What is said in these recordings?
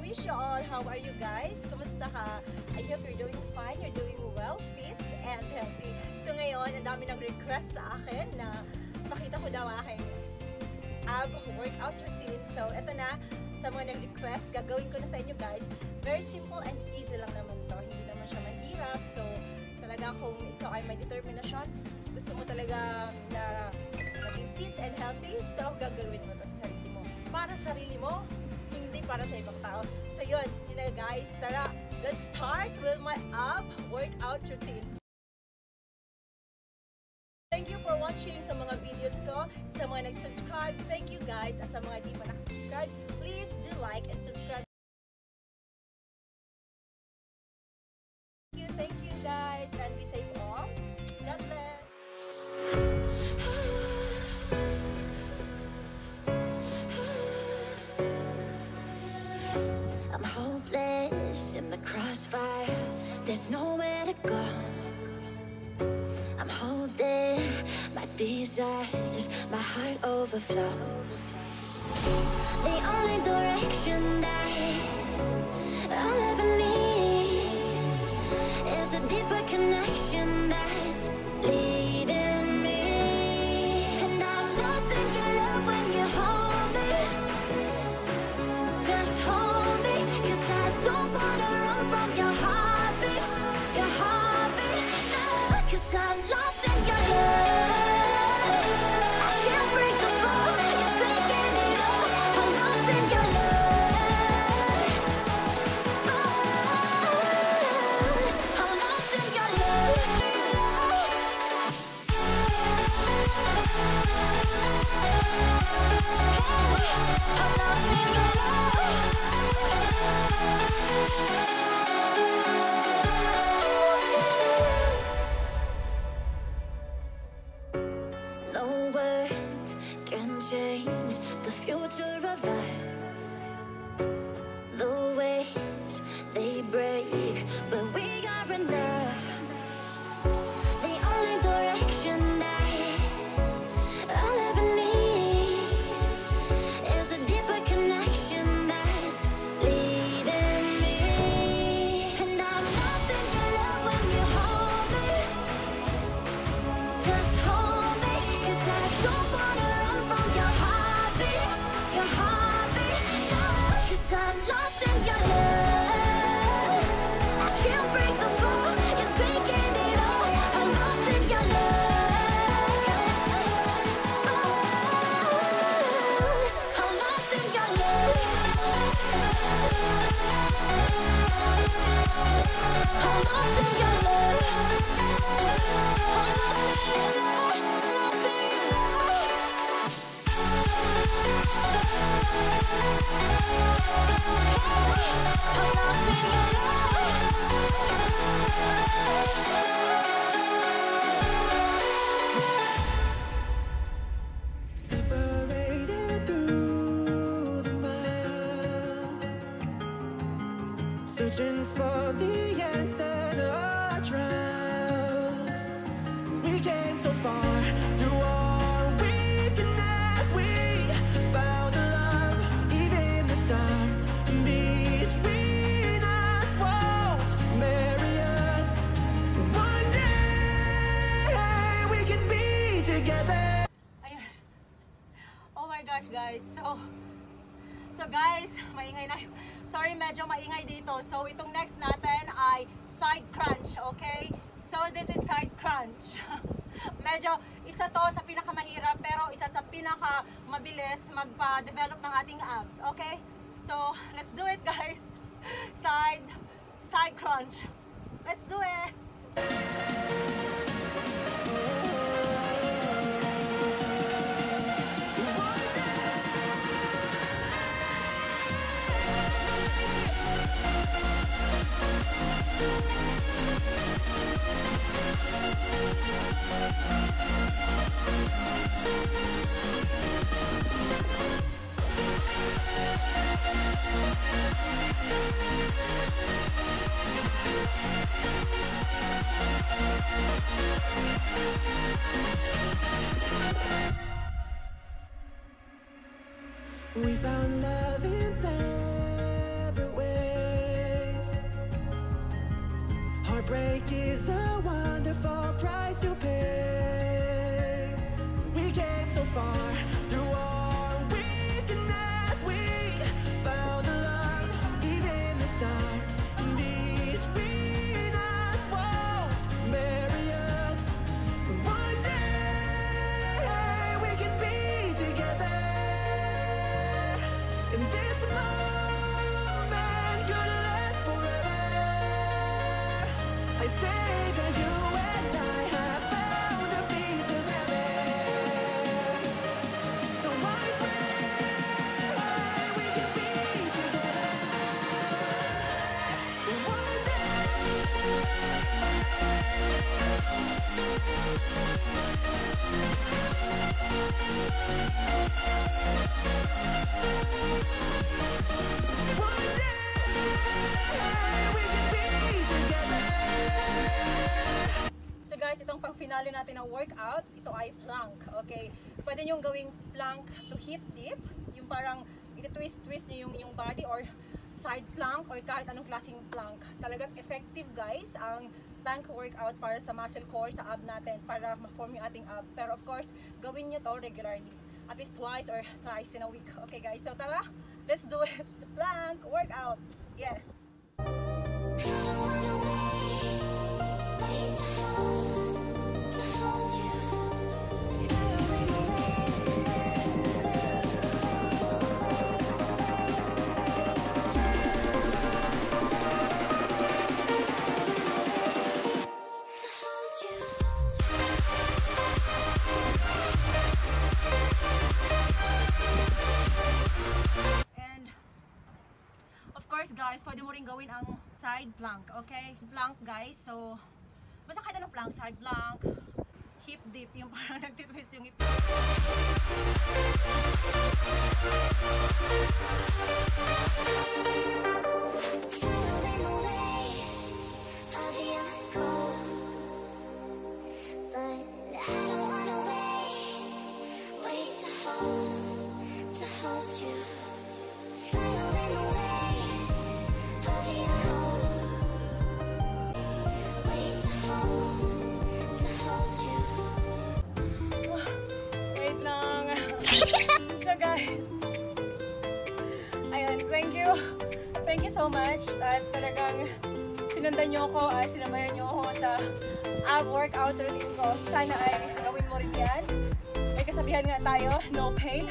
wish you all. How are you guys? Kumusta ka? I hope you're doing fine, you're doing well, fit, and healthy. So ngayon, ang dami ng request sa akin na pakita ko daw aking ab workout routine. So eto na, sa mga nag-request, gagawin ko na sa inyo guys. Very simple and easy lang naman to. Hindi naman siya mahirap. So talaga kung ikaw ay may determinasyon, gusto mo talaga na maging fit and healthy, so gagawin mo to sa sarili mo. Para sa sarili mo, hindi para sa ibang tao. So yun na guys, tara, let's start with my ab workout routine. Thank you for watching sa mga videos ko, sa mga nag-subscribe, thank you guys, at sa mga di pa nakasubscribe, please do like and subscribe. Thank you guys, and be safe all. God bless. I'm hopeless in the crossfire. There's nowhere to go. I'm holding my desires. My heart overflows. The only direction that I'll ever need is a deeper connection that's leading me. And I'm lost in your love when you hold me. Just hold me, 'cause I don't wanna run from your heartbeat. Your heartbeat, no, 'cause I'm lost in your love. I can't break the fall, you're taking it all. I'm lost in your love. Oh, I'm lost in your love. I'm lost in your love. No words can change the future of us. The waves, they break, but we are enough. The only direction that I'll ever need is a deeper connection that's leading me. And I'm lost in your love when you hold me. Just hold me, 'cause I don't wanna run from your heartbeat. Your heartbeat, no, 'cause I'm lost in your love. I can't break the fall, you're taking it all. I'm lost in your love. Oh, I'm lost in your love. I'm lost in your love. I'm lost in your love. Lost in your love. I'm lost in your Separated through the miles, searching for the answer to our trials. We came so far through our weakness. We found a love, even the stars between us won't marry us. One day we can be together. Ayan. Oh my gosh guys, so guys, maingay na. Sorry, medyo maingay dito. So itong next natin ay side crunch, okay? So this is side crunch. Medyo isa to sa pinakamahirap, pero isa sa pinakamabilis magpa-develop ng ating abs, okay? So let's do it guys. Side crunch. Let's do it. We found love in separate ways. break is a wonderful price to pay. We came so far through our weakness. We found a love, even the stars between us won't marry us. One day we can be together, and this moment could last forever. I say that you and I have found a piece of heaven. So I pray we can be together. One So guys, itong pang finale natin na workout, ito ay plank, okay? Pwede nyo gawing plank to hip dip, yung parang iti-twist nyo yung body, or side plank, or kahit anong klaseng plank. Talagang effective guys ang plank workout para sa muscle core, sa ab natin, para ma-form yung ating ab. Pero of course, gawin nyo to regularly, at least twice or thrice in a week. Okay guys, so tara, let's do it! The plank workout! Yeah! Guys, pwede mo rin gawin ang side plank, okay? Plank guys, so basta kahit anong plank, side plank, hip dip, yung parang nagtitwist yung hip. So guys, ayun, thank you so much at talagang sinundan nyo ako, sinamayan nyo ako sa ab workout routine ko. Sana ay gawin mo rin yan. May kasabihan nga tayo, no pain,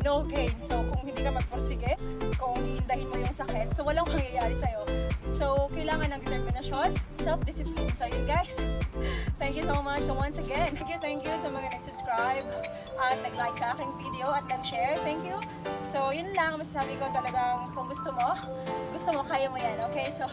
no gain. So kung hindi ka magpursige, kung hihindahin mo yung sakit, so walang mangyayari sa'yo. So kailangan ng determinasyon, self-discipline. So yun guys, thank you so much. So once again, thank you sa mga nag-subscribe at nag-like sa aking video at nag-share. Thank you. So yun lang, masasabi ko talagang kung gusto mo, kaya mo yan. Okay, so